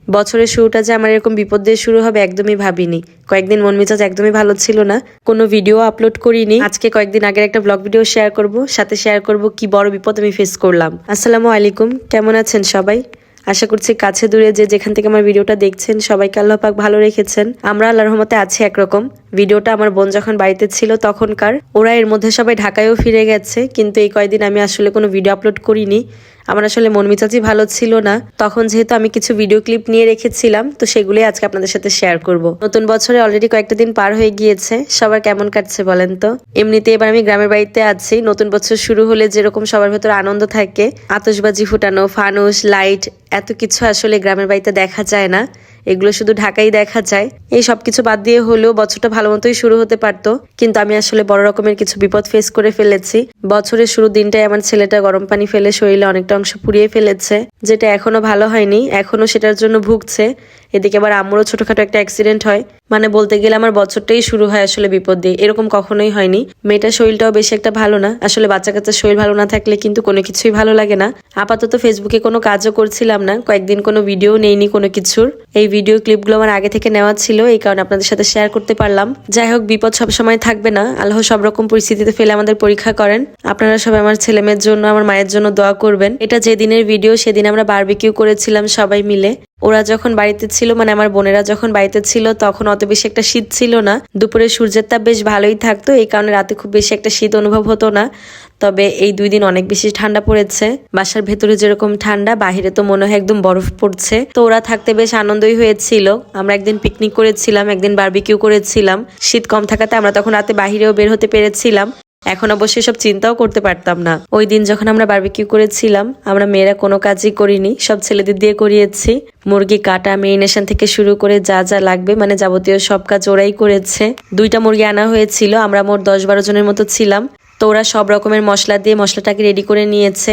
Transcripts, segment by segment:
বছরের শুরুটা যে আমার এরকম বিপদ দিয়ে শুরু হবে একদমই ভাবিনি। কয়েকদিন মন মেজাজ একদমই ভালো ছিল না, কোনো ভিডিও আপলোড করিনি। আজকে কয়েকদিন আগের একটা ব্লগ ভিডিও শেয়ার করব, সাথে শেয়ার করব কি বড় বিপদ আমি ফেস করলাম। আসসালামু আলাইকুম, কেমন আছেন সবাই? আশা করছি কাছে দূরে যে যেখান থেকে আমার ভিডিওটা দেখছেন সবাইকে আল্লাহ পাক ভালো রেখেছেন। আমরা আল্লাহর রহমতে আছি একরকম। ভিডিওটা আমার বোন যখন বাড়িতে ছিল তখনকার, ওরা এর মধ্যে সবাই ঢাকায়ও ফিরে গেছে, কিন্তু এই কয়দিন আমি আসলে কোনো ভিডিও আপলোড করিনি। আমার আসলে মন মেজাজই ভালো ছিল না। তখন যেহেতু আমি কিছু ভিডিও ক্লিপ নিয়ে রেখেছিলাম, তো সেগুলোই আজকে আপনাদের সাথে শেয়ার করব। নতুন বছরে অলরেডি কয়েকটা দিন পার হয়ে গিয়েছে, সবার কেমন কাটছে বলেন তো? এমনিতে এবার আমি গ্রামের বাড়িতে আছি। নতুন বছর শুরু হলে যেরকম সবার ভেতরে আনন্দ থাকে, আতশবাজি ফুটানো, ফানুস, লাইট, এত কিছু আসলে গ্রামের বাড়িতে দেখা যায় না। এগুলো শুধু ঢাকায় দেখা যায়। এই সবকিছু বাদ দিয়ে হলেও বছরটা ভালো মতোই শুরু হতে পারতো, কিন্তু আমি আসলে বড় রকমের কিছু বিপদ ফেস করে ফেলেছি। বছরের শুরু দিনটাই আমার ছেলেটা গরম পানি ফেলে শরীরে অনেকটা অংশ পুড়িয়ে ফেলেছে, যেটা এখনো ভালো হয়নি, এখনো সেটার জন্য ভুগছে। এদিকে আবার আম্মুরও ছোটখাটো একটা অ্যাক্সিডেন্ট হয়। মানে বলতে গেলে আমার বছরটাই শুরু হয় আসলে বিপদ দিয়ে, এরকম কখনোই হয়নি। মেয়েটার শরীরটাও বেশি একটা ভালো না। আসলে বাচ্চা কাচ্চার শরীর ভালো না থাকলে কিন্তু কোনো কিছুই ভালো লাগে না। আপাতত ফেসবুকে কোনো কাজও করছিলাম না, কয়েকদিন কোনো ভিডিও নেইনি কোনো কিছুর। এই ভিডিও ক্লিপগুলো আমার আগে থেকে নেওয়া ছিল, এই কারণে আপনাদের সাথে শেয়ার করতে পারলাম। যাই হোক, বিপদ সবসময় থাকবে না, আল্লাহ সব রকম পরিস্থিতিতে ফেলে আমাদের পরীক্ষা করেন। আপনারা সবাই আমার ছেলে মেয়ের জন্য, আমার মায়ের জন্য দোয়া করবেন। এটা যে দিনের ভিডিও, সেদিন আমরা বারবিকিউ করেছিলাম সবাই মিলে। ওরা যখন বাড়িতে ছিল, মানে আমার বোনেরা যখন বাড়িতে ছিল, তখন অত বেশি একটা শীত ছিল না। দুপুরে সূর্যের তাপ বেশ ভালোই থাকতো, এই কারণে রাতে খুব বেশি একটা শীত অনুভব হতো না। তবে এই 2 দিন অনেক বেশি ঠান্ডা পড়েছে। বাসার ভেতরে যেরকম ঠান্ডা, বাহিরে তো মনে হয় একদম বরফ পড়ছে। তো ওরা থাকতে বেশ আনন্দই হয়েছিল। আমরা একদিন পিকনিক করেছিলাম, একদিন বারবিকিউ করেছিলাম। শীত কম থাকাতে আমরা তখন রাতে বাহিরেও বের হতে পেরেছিলাম। এখন অবশ্যই সব চিন্তাও করতে পারতাম না। ওই দিন যখন আমরা বারবিকিউ করেছিলাম, আমরা মেয়েরা কোনো কাজই করিনি, সব ছেলেদের দিয়ে করিয়েছি। মুরগি কাটা, মেরিনেশন থেকে শুরু করে যা যা লাগবে, মানে যাবতীয় সব কাজ ওরাই করেছে। 2টা মুরগি আনা হয়েছিল, আমরা মোট 10-12 জনের মতো ছিলাম। তো ওরা সব রকমের মশলা দিয়ে মশলাটাকে রেডি করে নিয়েছে,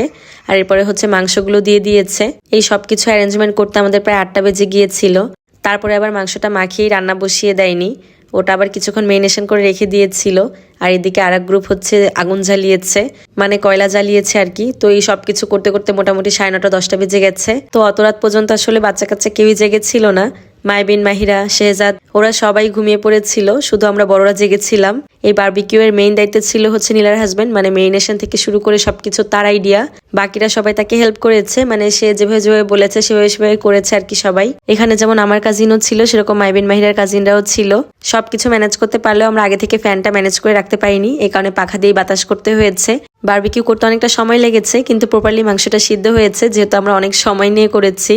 আর এরপরে হচ্ছে মাংসগুলো দিয়ে দিয়েছে। এই সব কিছু অ্যারেঞ্জমেন্ট করতে আমাদের প্রায় 8টা বেজে গিয়েছিল। তারপরে আবার মাংসটা মাখিয়ে রান্না বসিয়ে দেয়নি, ওটা আবার কিছুক্ষণ মেরিনেশন করে রেখে দিয়েছিল। আর এদিকে আর এক গ্রুপ হচ্ছে আগুন জ্বালিয়েছে, মানে কয়লা জ্বালিয়েছে আর কি। তো এই সব কিছু করতে করতে মোটামুটি 9:30-10টা বেজে গেছে। তো অত রাত পর্যন্ত আসলে বাচ্চা কাচ্চা কেউই জেগেছিল না। মাইবিন, মাহিরা, শেহজাদ, ওরা সবাই ঘুমিয়ে পড়েছিল, শুধু আমরা বড়রা জেগেছিলাম। এই বারবিকিউ এর মেইন দায়িত্ব ছিল হচ্ছে নীলার হাজবেন্ড, মানে মেরিনেশন থেকে শুরু করে সবকিছু তার আইডিয়া। বাকিরা সবাই তাকে হেল্প করেছে, মানে সে যেভাবে যেভাবে বলেছে সেভাবে করেছে আর কি সবাই। এখানে যেমন আমার কাজিনও ছিল, সেরকম মাইবিন, মাহিরার কাজিনরাও ছিল। সবকিছু ম্যানেজ করতে পারলেও আমরা আগে থেকে ফ্যানটা ম্যানেজ করে রাখতে পারিনি, এই কারণে পাখা দিয়ে বাতাস করতে হয়েছে। বারবিকিউ করতে অনেকটা সময় লেগেছে, কিন্তু প্রপারলি মাংসটা সিদ্ধ হয়েছে, যেহেতু আমরা অনেক সময় নিয়ে করেছি।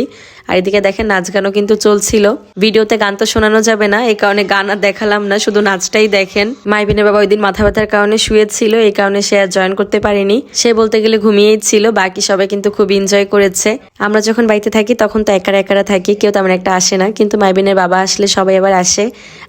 আর এদিকে দেখেন নাচ গানও কিন্তু চলছিল। ভিডিওতে গান তো শোনানো যাবে না, এই কারণে গান আর দেখালাম না, শুধু নাচটাই দেখেন। মাইবিনের বাবা ওই দিন মাথা ব্যথার কারণে শুয়েছিল, এই কারণে সে আর জয়েন করতে পারেনি। সে বলতে গেলে ঘুমিয়েই ছিল, বাকি সবাই কিন্তু খুব এনজয় করেছে। আমরা যখন বাড়িতে থাকি তখন তো একারা থাকি, কেউ তেমন একটা আসে না, কিন্তু মাইবিনের বাবা আসলে সবাই আবার আসে।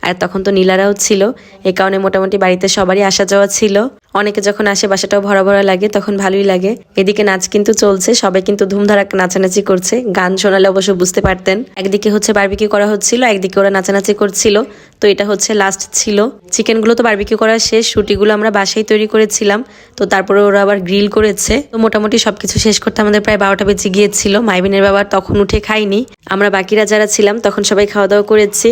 আর তখন তো নীলারাও ছিল, এই কারণে মোটামুটি বাড়িতে সবারই আসা যাওয়া ছিল। অনেকে যখন আসে বাসাটাও ভরা ভরা লাগে, তখন ভালোই লাগে। এদিকে নাচ কিন্তু চলছে, সবাই কিন্তু ধুমধারাক নাচানাচি করছে। গান শোনালে অবশ্য বুঝতে পারতেন। একদিকে হচ্ছে বারবিকিউ করা হচ্ছিল, একদিকে ওরা নাচানাচি করছিল। তো এটা হচ্ছে লাস্ট ছিল। চিকেনগুলো তো বারবিকিউ করা শেষ, রুটিগুলো আমরা বাসায় তৈরি করেছিলাম। তো তারপরে ওরা আবার গ্রিল করেছে। তো মোটামুটি সবকিছু শেষ করতে আমাদের প্রায় 12টা বেজে গিয়েছিল। মাইবিনের বাবা তখন উঠে খাইনি, আমরা বাকিরা যারা ছিলাম তখন সবাই খাওয়া দাওয়া করেছি।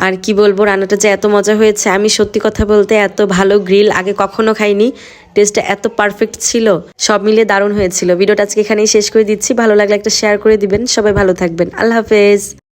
আর কি বলবো, রান্নাটা যে এত মজা হয়েছে, আমি সত্যি কথা বলতে এত ভালো গ্রিল আগে কখনো খাইনি। টেস্টটা এত পারফেক্ট ছিল, সব মিলিয়ে দারুণ হয়েছিল। ভিডিওটা আজকে এখানেই শেষ করে দিচ্ছি। ভালো লাগলে একটা শেয়ার করে দিবেন। সবাই ভালো থাকবেন, আল্লাহ হাফেজ।